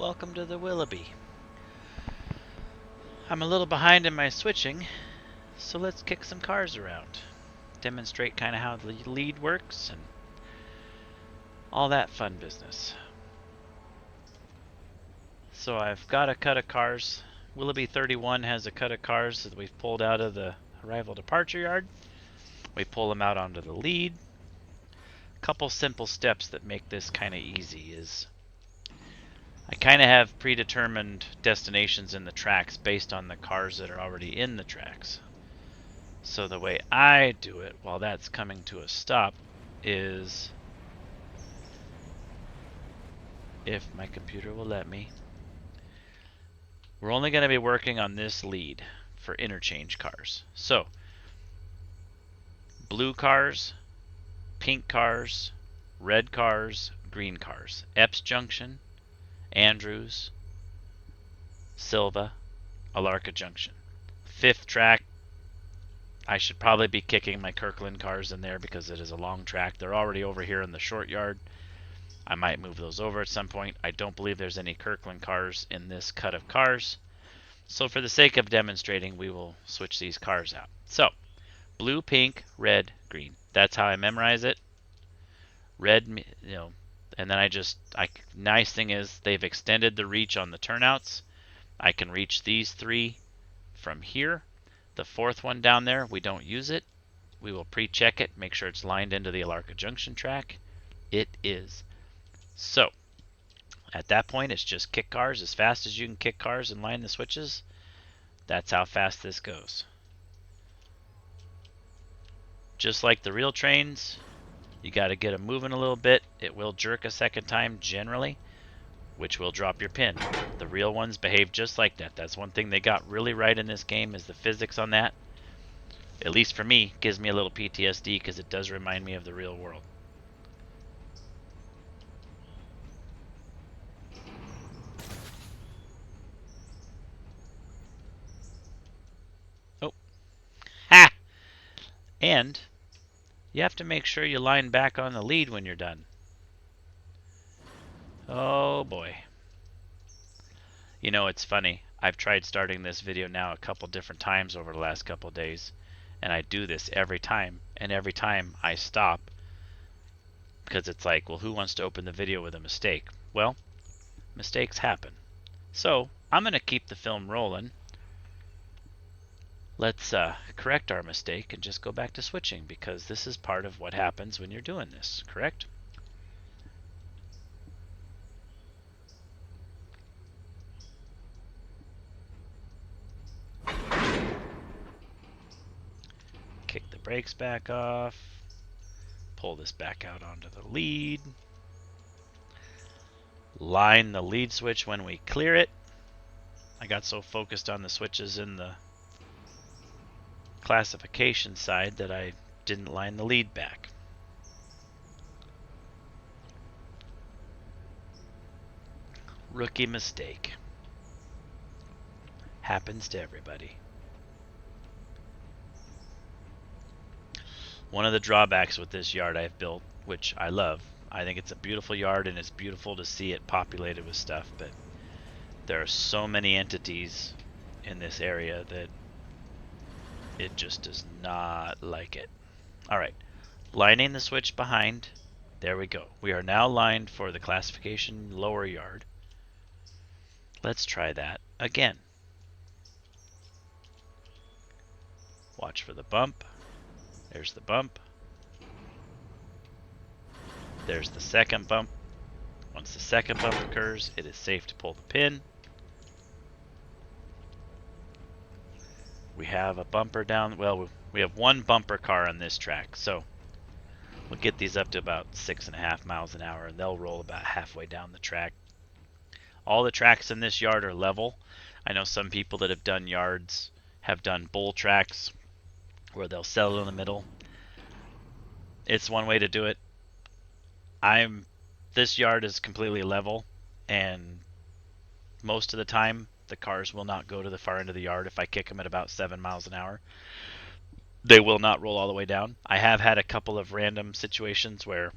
welcome to the Willoughby. I'm a little behind in my switching, so let's kick some cars around. Demonstrate kind of how the lead works and all that fun business. So I've got a cut of cars. Willoughby 31 has a cut of cars that we've pulled out of the arrival departure yard. We pull them out onto the lead. A couple simple steps that make this kind of easy is I kind of have predetermined destinations in the tracks based on the cars that are already in the tracks. So the way I do it while that's coming to a stop is, if my computer will let me, we're only going to be working on this lead for interchange cars. So blue cars, pink cars, red cars, green cars. Epps Junction, Andrews, Silva, Alarka Junction. Fifth track, I should probably be kicking my Kirkland cars in there because it is a long track. They're already over here in the short yard. I might move those over at some point. I don't believe there's any Kirkland cars in this cut of cars. So for the sake of demonstrating, we will switch these cars out. So, blue, pink, red, green. That's how I memorize it. Red, and then nice thing is they've extended the reach on the turnouts. I can reach these three from here. The fourth one down there, we don't use it. We will pre-check it, make sure it's lined into the Alarka Junction track. It is. So, at that point, it's just kick cars as fast as you can kick cars and line the switches. That's how fast this goes. Just like the real trains, you got to get them moving a little bit. It will jerk a second time generally, which will drop your pin. The real ones behave just like that. That's one thing they got really right in this game, is the physics on that. At least for me, gives me a little PTSD because it does remind me of the real world. Oh. Ha! And you have to make sure you line back on the lead when you're done. Oh boy. You know, it's funny. I've tried starting this video now a couple different times over the last couple days, and I do this every time, and every time I stop because it's like, well, who wants to open the video with a mistake? Well, mistakes happen. So I'm going to keep the film rolling. Let's correct our mistake and just go back to switching, because this is part of what happens when you're doing this, correct? Kick the brakes back off. Pull this back out onto the lead. Line the lead switch when we clear it. I got so focused on the switches in the classification side that I didn't line the lead back. Rookie mistake. Happens to everybody. One of the drawbacks with this yard I've built, which I love, I think it's a beautiful yard and it's beautiful to see it populated with stuff, but there are so many entities in this area that it just does not like it. Alright, lining the switch behind. There we go. We are now lined for the classification lower yard. Let's try that again. Watch for the bump. There's the bump. There's the second bump. Once the second bump occurs, it is safe to pull the pin. We have a bumper down. Well, we have one bumper car on this track, so we'll get these up to about 6.5 miles an hour, and they'll roll about halfway down the track. All the tracks in this yard are level. I know some people that have done yards have done bowl tracks where they'll settle in the middle. It's one way to do it. This yard is completely level, and most of the time the cars will not go to the far end of the yard if I kick them at about 7 miles an hour. They will not roll all the way down. I have had a couple of random situations where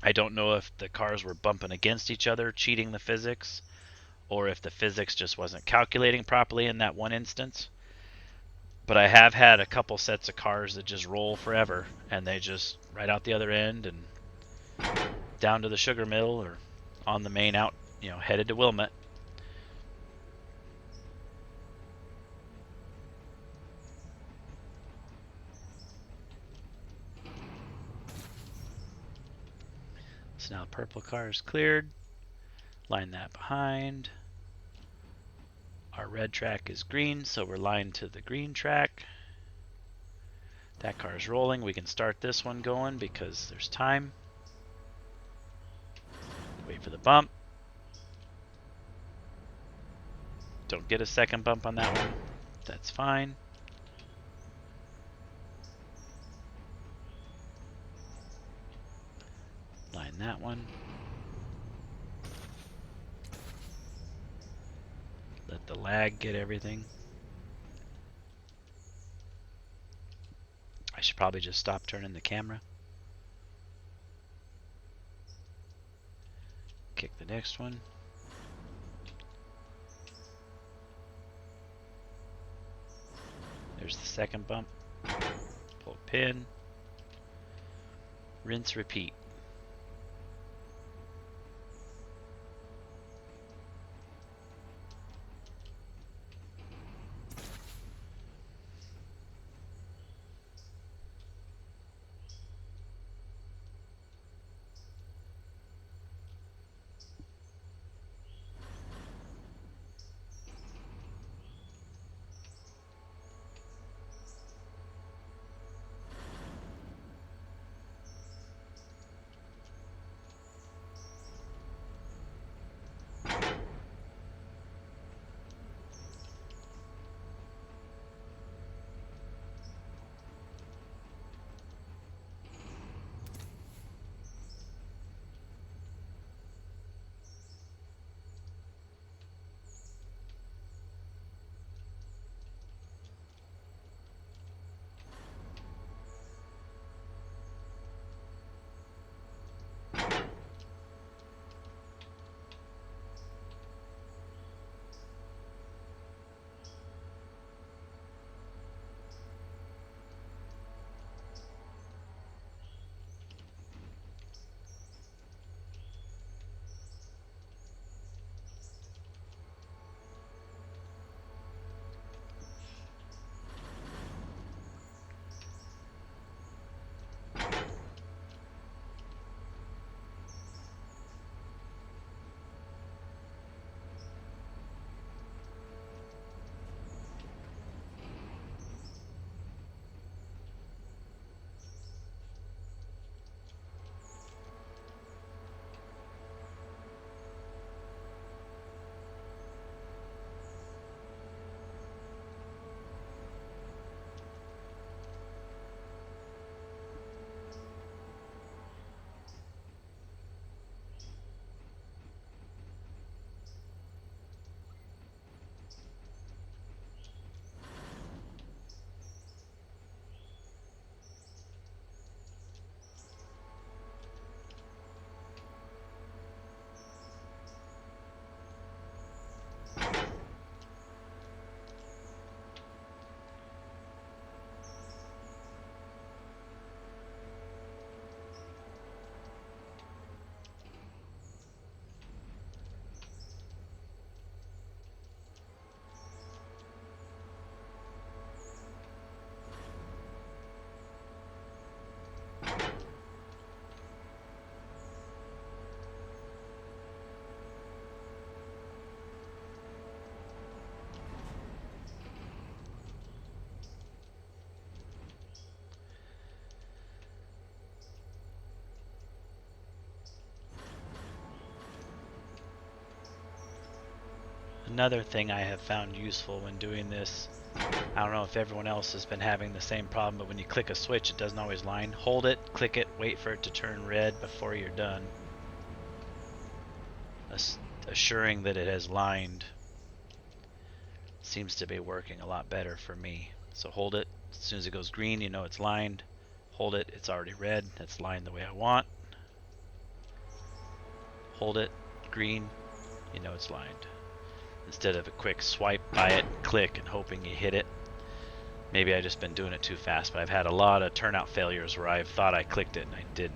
I don't know if the cars were bumping against each other, cheating the physics, or if the physics just wasn't calculating properly in that one instance. But I have had a couple sets of cars that just roll forever, and they just right out the other end and down to the sugar mill or on the main out, headed to Wilmette. So now the purple car is cleared. Line that behind. Our red track is green, so we're lined to the green track. That car is rolling. We can start this one going because there's time. Wait for the bump. Don't get a second bump on that one. That's fine. Line that one. Let the lag get everything. I should probably just stop turning the camera. Kick the next one. There's the second bump. Pull a pin. Rinse, repeat. Another thing I have found useful when doing this, I don't know if everyone else has been having the same problem, but when you click a switch, it doesn't always line. Hold it, click it, wait for it to turn red before you're done. Assuring that it has lined seems to be working a lot better for me. So hold it. As soon as it goes green, you know it's lined. Hold it, it's already red. It's lined the way I want. Hold it, green, you know it's lined. instead of a quick swipe by it, click, and hoping you hit it. Maybe I've just been doing it too fast, but I've had a lot of turnout failures where I've thought I clicked it and I didn't.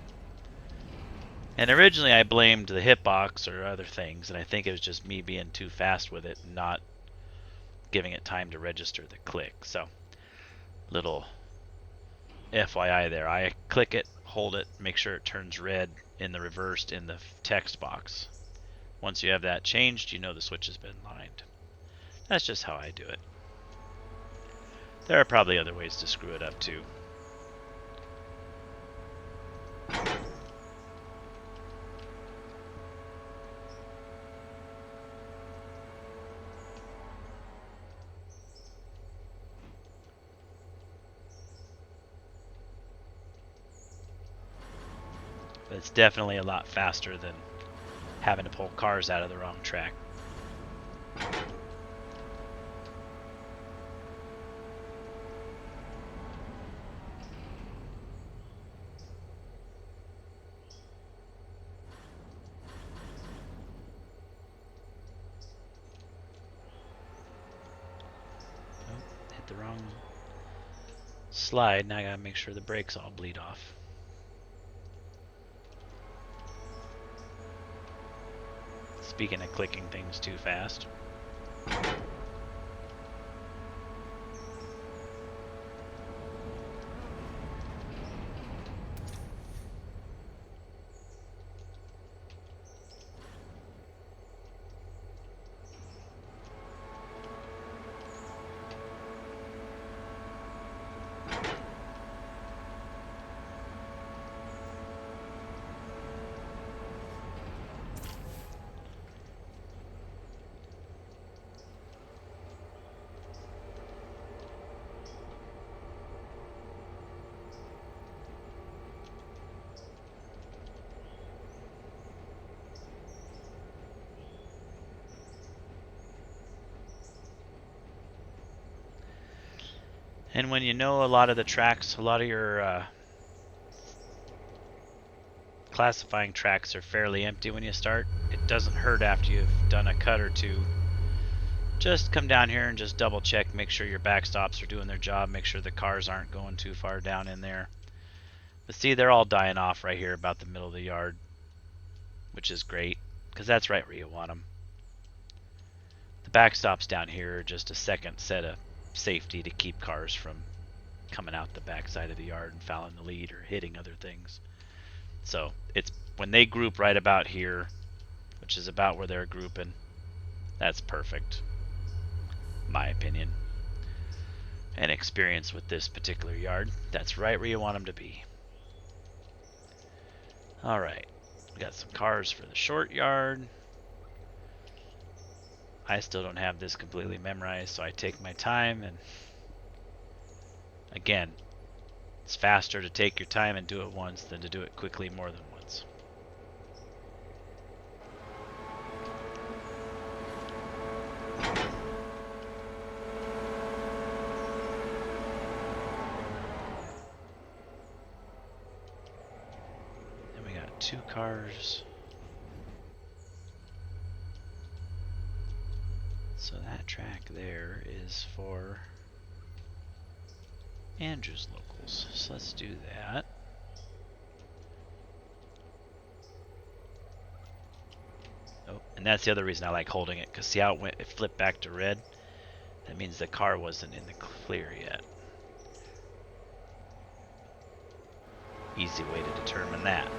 And originally I blamed the hitbox or other things, and I think it was just me being too fast with it and not giving it time to register the click. So, little FYI there. I click it, hold it, make sure it turns red in the reversed in the text box. Once you have that changed, you know the switch has been lined. That's just how I do it. There are probably other ways to screw it up too. But it's definitely a lot faster than having to pull cars out of the wrong track. Oh, hit the wrong slide. Now I gotta make sure the brakes all bleed off. Speaking of clicking things too fast. And when you know a lot of the tracks, a lot of your classifying tracks are fairly empty when you start, it doesn't hurt after you've done a cut or two. Just come down here and just double check, make sure your backstops are doing their job, make sure the cars aren't going too far down in there. But see, they're all dying off right here about the middle of the yard, which is great, because that's right where you want them. The backstops down here are just a second set of safety to keep cars from coming out the backside of the yard and fouling the lead or hitting other things. So it's when they group right about here, which is about where they're grouping, that's perfect, my opinion. And experience with this particular yard, that's right where you want them to be. Alright, we got some cars for the short yard. I still don't have this completely memorized, so I take my time, and again, it's faster to take your time and do it once than to do it quickly more than once. Then we got 2 cars. So that track there is for Andrew's locals. So let's do that. Oh, and that's the other reason I like holding it, because see how it flipped back to red? That means the car wasn't in the clear yet. Easy way to determine that.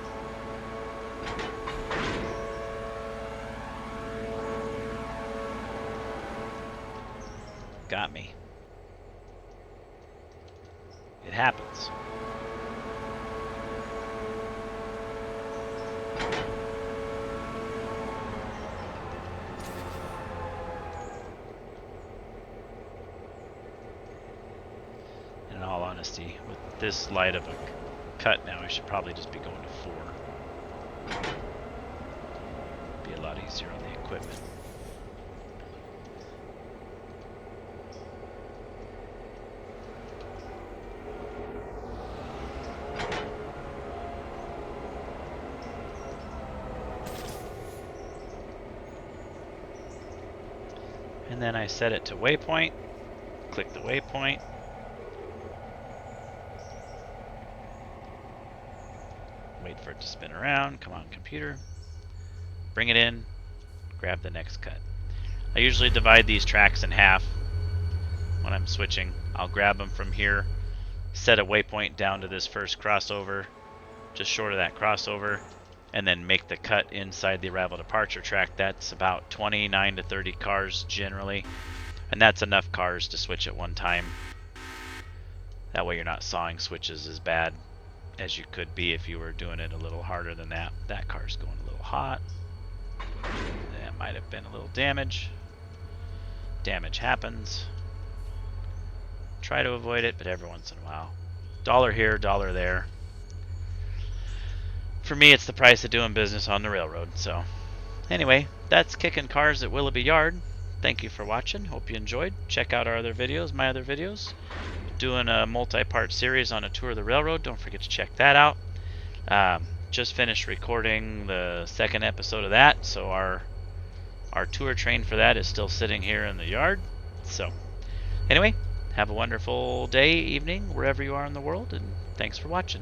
Got me. It happens. In all honesty, with this light of a cut now, I should probably just be going to 4. Be a lot easier on the equipment. and then I set it to waypoint. Click the waypoint. Wait for it to spin around. Come on, computer. Bring it in. Grab the next cut. I usually divide these tracks in half when I'm switching. I'll grab them from here, set a waypoint down to this first crossover, just short of that crossover, and then make the cut inside the arrival departure track. That's about 29 to 30 cars generally, and that's enough cars to switch at one time. That way you're not sawing switches as bad as you could be if you were doing it a little harder than that. That car's going a little hot. That might have been a little damage. Damage happens. Try to avoid it, but every once in a while. Dollar here, dollar there. For me, it's the price of doing business on the railroad. So, anyway, that's kicking cars at Willoughby Yard. Thank you for watching. Hope you enjoyed. Check out our other videos, my other videos. Doing a multi-part series on a tour of the railroad. Don't forget to check that out. Just finished recording the second episode of that, so our tour train for that is still sitting here in the yard. So, anyway, have a wonderful day, evening, wherever you are in the world, and thanks for watching.